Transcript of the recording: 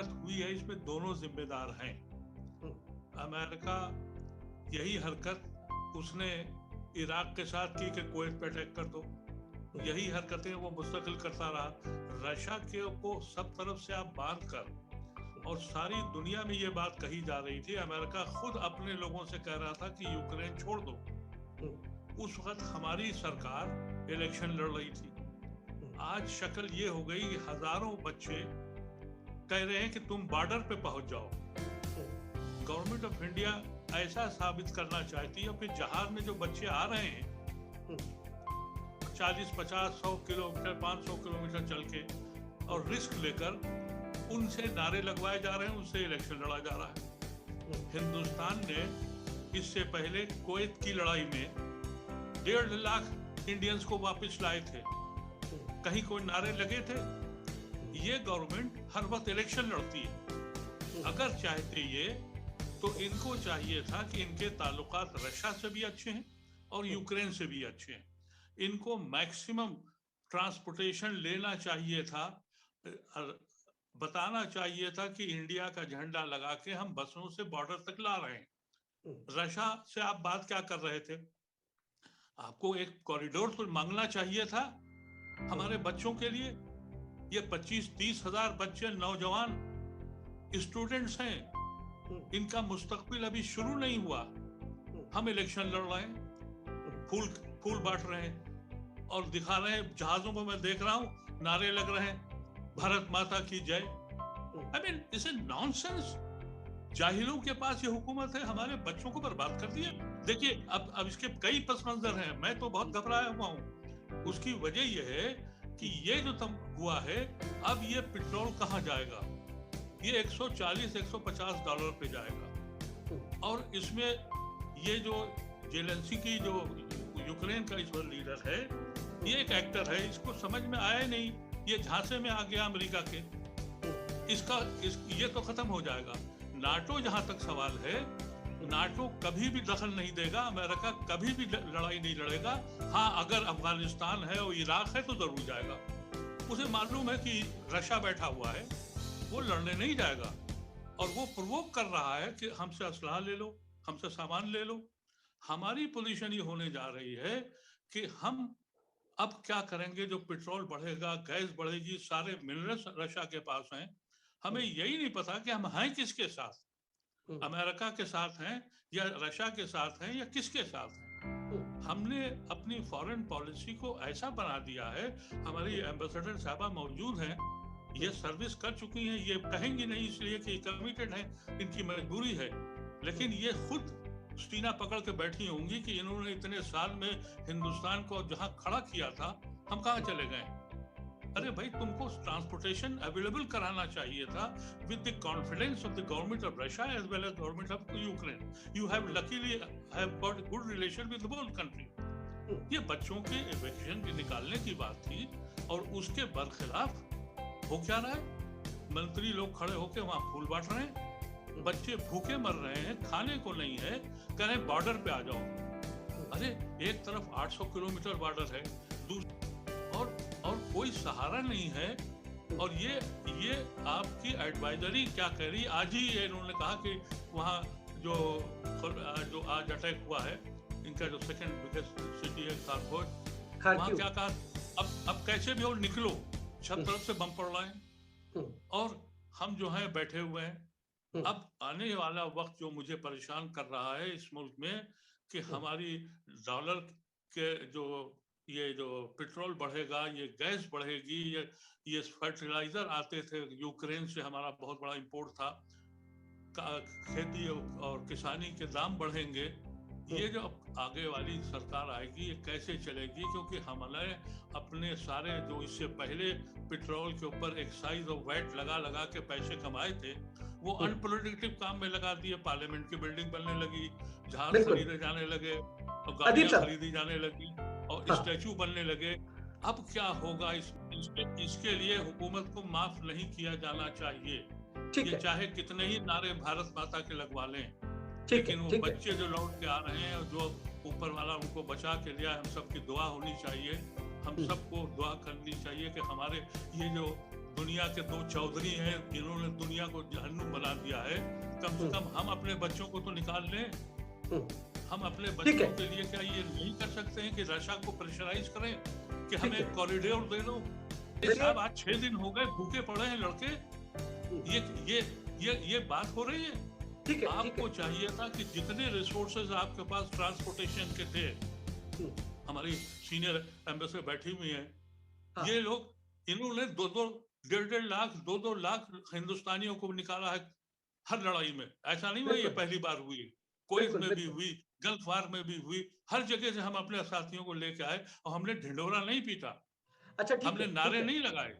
हरकत हुई है इसमें दोनों जिम्मेदार हैं। अमेरिका यही हरकत उसने इराक के साथ की कि कुवैत पे अटैक कर दो, यही हरकतें वो मुस्तकिल करता रहा। रशिया के को सब तरफ से आप बांध कर, और सारी दुनिया में ये बात कही जा रही थी, अमेरिका खुद अपने लोगों से कह रहा था कि यूक्रेन छोड़ दो। उस वक्त हमारी सरकार इलेक्शन लड़ रही थी। आज शक्ल ये हो गई कि हजारों बच्चे कह रहे हैं कि तुम बॉर्डर पे पहुंच जाओ। गवर्नमेंट ऑफ इंडिया ऐसा साबित करना चाहती है कि जहाज में जो बच्चे आ रहे हैं 40, 50, 100 किलोमीटर, 500 किलोमीटर चल के और रिस्क लेकर उनसे नारे लगवाए जा रहे हैं, उनसे इलेक्शन लड़ा जा रहा है। हिंदुस्तान ने इससे पहले कुवैत की लड़ाई में 1.5 लाख इंडियंस को वापस लाए थे, कहीं कोई नारे लगे थे? ये गवर्नमेंट हर वक्त इलेक्शन लड़ती है। अगर चाहते ये तो इनको चाहिए था कि इनके ताल्लुकात रशिया से भी अच्छे हैं और यूक्रेन से भी अच्छे हैं। इनको मैक्सिमम ट्रांसपोर्टेशन लेना चाहिए था, बताना चाहिए था कि इंडिया का झंडा लगा के हम बसों से बॉर्डर तक ला रहे हैं। रशिया से आप बात क्या कर रहे थे? आपको एक कॉरिडोर तो मांगना चाहिए था हमारे बच्चों के लिए। ये 25-30 हजार बच्चे, नौजवान स्टूडेंट्स हैं, इनका मुस्तकबिल अभी शुरू नहीं हुआ। हम इलेक्शन लड़ रहे हैं, फूल बांट रहे हैं और दिखा रहे हैं। जहाजों को मैं देख रहा हूँ, नारे लग रहे हैं, भारत माता की जय। I mean it's a nonsense. जाहिलों के पास ये हुकूमत है, हमारे बच्चों को बर्बाद कर दिया। देखिए अब इसके कई पस मंजर हैं। मैं तो बहुत घबराया हुआ हूँ। उसकी वजह यह है कि ये जो तम हुआ है, अब ये पेट्रोल कहाँ जाएगा? ये 140-150 डॉलर पे जाएगा। और इसमें ये जो जेलेंस्की की जो यूक्रेन का इस वक्त लीडर है, ये एक एक्टर है, इसको समझ में आया नहीं, ये झांसे में आ गया अमेरिका के। ये तो खत्म हो जाएगा। नाटो जहां तक सवाल है, नाटो कभी भी दखल नहीं देगा, अमेरिका कभी भी लड़ाई नहीं लड़ेगा। हाँ, अगर अफगानिस्तान है और इराक है तो जरूर जाएगा। उसे मालूम है कि रशिया बैठा हुआ है, वो लड़ने नहीं जाएगा। और वो प्रोवोक कर रहा है कि हमसे असलहा ले लो, हमसे सामान ले लो। हमारी पोजीशन ये होने जा रही है कि हम अब क्या करेंगे? जो पेट्रोल बढ़ेगा, गैस बढ़ेगी, सारे मिनरल्स रशिया के पास हैं। हमें यही नहीं पता कि हम हैं किसके साथ, अमेरिका के साथ हैं या रशिया के साथ हैं या किसके साथ हैं। हमने अपनी फॉरेन पॉलिसी को ऐसा बना दिया है। हमारी एम्बेसडर साहबा मौजूद हैं, ये सर्विस कर चुकी हैं, ये कहेंगी नहीं इसलिए कि कमिटेड हैं, इनकी मजबूरी है। लेकिन ये खुद सीना पकड़ के बैठी होंगी कि इन्होंने इतने साल में हिंदुस्तान को जहां खड़ा किया था, हम कहां चले गए? अरे भाई, तुमको ट्रांसपोर्टेशन अवेलेबल कराना चाहिए था with the confidence of the government of Russia as well as government of Ukraine. You have luckily have got good relation with both country. ये बच्चों के इवैक्यूएशन की निकालने की बात थी और उसके बरखिलाफ हो क्या रहा है? मंत्री लोग खड़े होकर वहां फूल बांट रहे हैं, बच्चे भूखे मर रहे हैं, खाने को नहीं है, कह रहे बॉर्डर पे आ जाओ। अरे एक तरफ 800 किलोमीटर बॉर्डर है, और कोई सहारा नहीं है। और ये आपकी एडवाइजरी क्या कह रही? आज ही इन्होंने कहा कि वहाँ जो आज अटैक हुआ है, इनका जो सेकंड बिगेस्ट सिटी है खारकोट, वहाँ क्या कहा? अब कैसे भी और निकलो, सब तरफ से बम पड़ रहे हैं और हम जो है बैठे हुए हैं। अब आने वाला वक्त जो मुझे परेशान कर रहा है इस मुल्क में, कि हमारी डॉलर के जो पेट्रोल बढ़ेगा, ये गैस बढ़ेगी, ये फर्टिलाइजर आते थे यूक्रेन से, हमारा बहुत बड़ा इंपोर्ट था, खेती और किसानी के दाम बढ़ेंगे। ये जो आगे वाली सरकार आएगी, ये कैसे चलेगी? क्योंकि हमने अपने सारे जो इससे पहले पेट्रोल के ऊपर एक्साइज और वैट लगा के पैसे कमाए थे, वो अनप्रोडक्टिव काम में लगा दिए। पार्लियामेंट की बिल्डिंग बनने लगी, जहाज खरीदे जाने लगे और गाड़ियां खरीदी जाने लगी और स्टैचू बनने लगे। अब क्या होगा? इसके लिए हुकूमत को माफ नहीं किया जाना चाहिए। ये चाहे कितने ही नारे भारत माता के लगवा लें, लेकिन वो बच्चे जो लौट के आ रहे हैं और जो ऊपर वाला उनको बचा के लिया, हम सबकी दुआ होनी चाहिए। हम सबको दुआ करनी चाहिए कि हमारे ये जो दुनिया के 2 चौधरी हैं, जिन्होंने दुनिया को जहन्नुम बना दिया है, कम से कम हम अपने बच्चों को तो निकाल लें। हम अपने बच्चों के लिए क्या ये नहीं कर सकते हैं कि रशिया को प्रेशराइज करें कि हमें एक कॉरिडोर दे दो? साहब आज 6 दिन हो गए भूखे पड़े हैं लड़के। ये बात हो रही है। आपको चाहिए था कि जितने रिसोर्सेज आपके पास ट्रांसपोर्टेशन के थे, हमारी सीनियर एम्बेसडर बैठी हुई है, ये लोग इन्होंने 1.5 लाख 2 लाख हिंदुस्तानियों को निकाला है हर लड़ाई में। ऐसा नहीं हुआ ये पहली बार हुई, कोइज में भी हुई, गल्फ वार में भी हुई, हर जगह से हम अपने साथियों को लेके आए और हमने ढिंढोरा नहीं पीटा। अच्छा, हमने नारे नहीं लगाए।